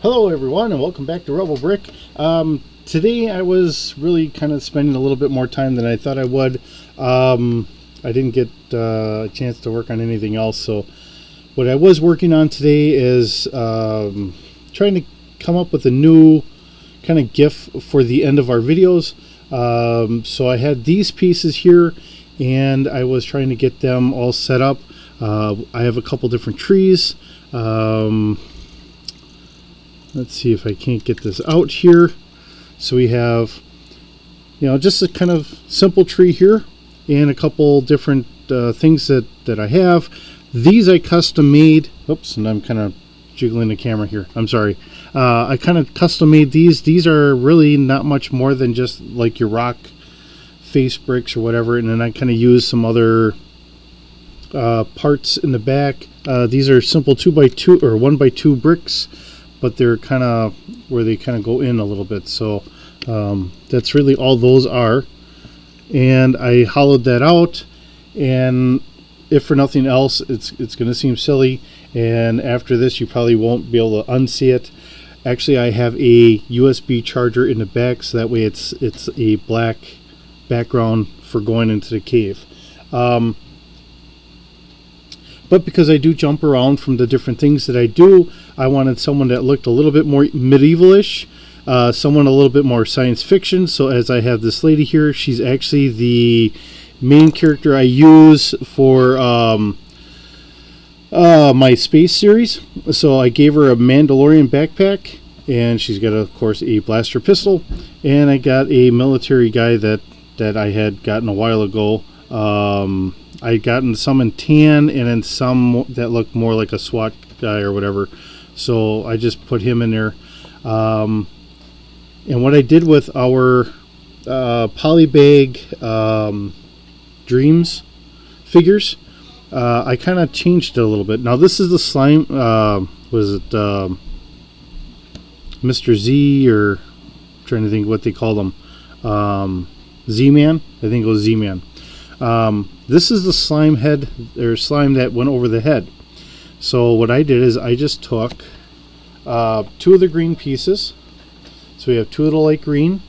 Hello everyone and welcome back to Rebel Brick. Today I was really kind of spending a little bit more time than I thought I would. I didn't get a chance to work on anything else, so what I was working on today is trying to come up with a new kind of GIF for the end of our videos. So I had these pieces here and I was trying to get them all set up. I have a couple different trees. Let's see if I can't get this out here. So we have, just a kind of simple tree here and a couple different things that I have. These I custom made. Oops, and I'm kind of jiggling the camera here. I'm sorry. I kind of custom made these. These are really not much more than just like your rock face bricks or whatever. And then I kind of use some other parts in the back. These are simple 2x2 or 1x2 bricks, but they're kind of where they kind of go in a little bit. So that's really all those are. And I hollowed that out, and if for nothing else, it's going to seem silly, and after this you probably won't be able to unsee it. Actually, I have a USB charger in the back, so that way it's a black background for going into the cave. But because I do jump around from the different things that I do, I wanted someone that looked a little bit more medieval-ish, someone a little bit more science fiction. So as I have this lady here, she's actually the main character I use for my space series. So I gave her a Mandalorian backpack, and she's got, of course, a blaster pistol. And I got a military guy that I had gotten a while ago. I'd gotten some in tan and then some that looked more like a SWAT guy or whatever. So I just put him in there. And what I did with our Polybag Dreams figures, I kind of changed it a little bit. Now this is the slime, was it Mr. Z, or I'm trying to think what they call them. Z-Man? I think it was Z-Man. This is the slime head, or slime that went over the head. So what I did is I just took two of the green pieces. So we have two of the light green,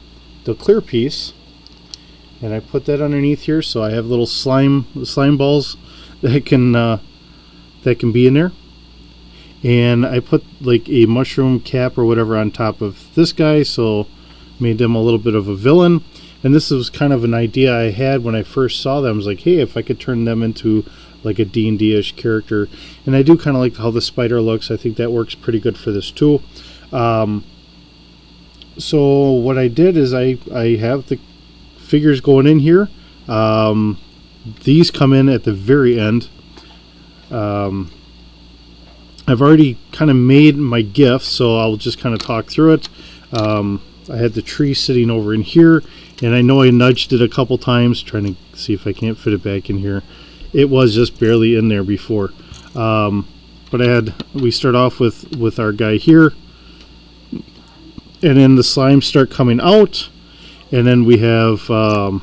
the clear piece, and I put that underneath here. So I have little slime balls that can be in there. And I put like a mushroom cap or whatever on top of this guy, so made them a little bit of a villain. And this was kind of an idea I had when I first saw them. I was like, hey, if I could turn them into like a D&D-ish character. And I do kind of like how the spider looks. I think that works pretty good for this too. So what I did is I have the figures going in here. These come in at the very end. I've already kind of made my GIF, so I'll just kind of talk through it. I had the tree sitting over in here, and I know I nudged it a couple times trying to see if I can't fit it back in here. It was just barely in there before. But we start off with our guy here, and then the slimes start coming out, and then we have our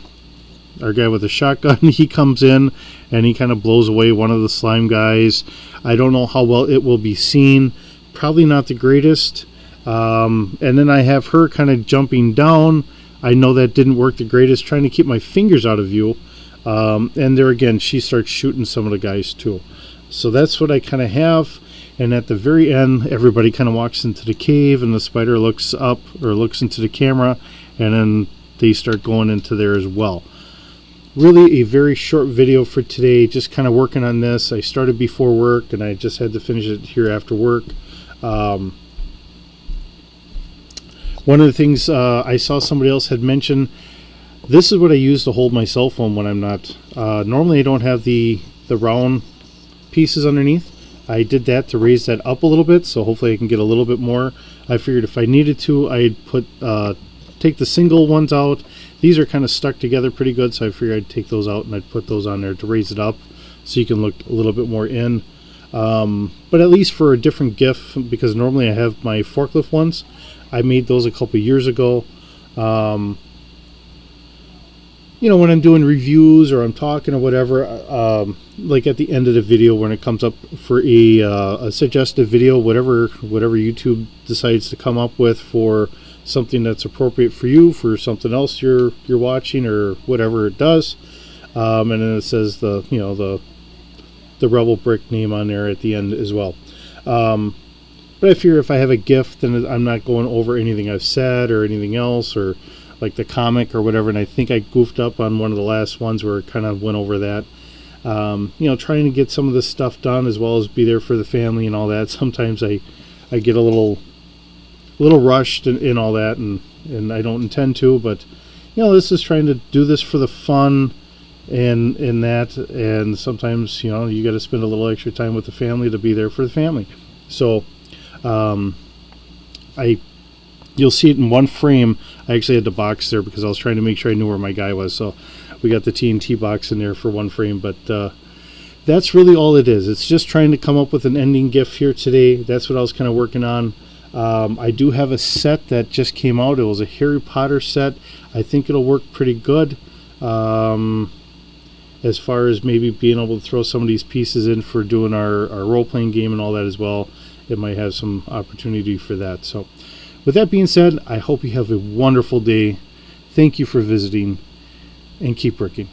guy with a shotgun. He comes in and he kind of blows away one of the slime guys. I don't know how well it will be seen. Probably not the greatest. And then I have her kind of jumping down. I know that didn't work the greatest, trying to keep my fingers out of view. And there again, she starts shooting some of the guys too. So that's what I kind of have. And at the very end, everybody kind of walks into the cave, and the spider looks up or looks into the camera, and then they start going into there as well. Really a very short video for today, just kind of working on this. I started before work, and I just had to finish it here after work. One of the things I saw somebody else had mentioned, this is what I use to hold my cell phone when I'm not. Normally I don't have the round pieces underneath. I did that to raise that up a little bit, so hopefully I can get a little bit more. I figured if I needed to, I'd take the single ones out. These are kind of stuck together pretty good, so I figured I'd take those out and I'd put those on there to raise it up so you can look a little bit more in. But at least for a different GIF, because normally I have my forklift ones. I made those a couple years ago. when I'm doing reviews or I'm talking or whatever, like at the end of the video when it comes up for a suggested video, whatever YouTube decides to come up with for something that's appropriate for you, for something else you're watching or whatever it does, and then it says the Rebel Brick name on there at the end as well. But I fear if I have a gift and I'm not going over anything I've said or anything else, or like the comic or whatever, and I think I goofed up on one of the last ones where it kind of went over that. Trying to get some of this stuff done as well as be there for the family and all that. Sometimes I get a little rushed in all that, and I don't intend to, but this is trying to do this for the fun and in that, and sometimes you got to spend a little extra time with the family to be there for the family. So you'll see it in one frame. I actually had the box there because I was trying to make sure I knew where my guy was, so we got the TNT box in there for one frame. But that's really all it is. It's just trying to come up with an ending gift here today. That's what I was kind of working on. I do have a set that just came out. It was a Harry Potter set. I think it'll work pretty good, as far as maybe being able to throw some of these pieces in for doing our role-playing game and all that as well. It might have some opportunity for that. So with that being said, I hope you have a wonderful day. Thank you for visiting, and keep working.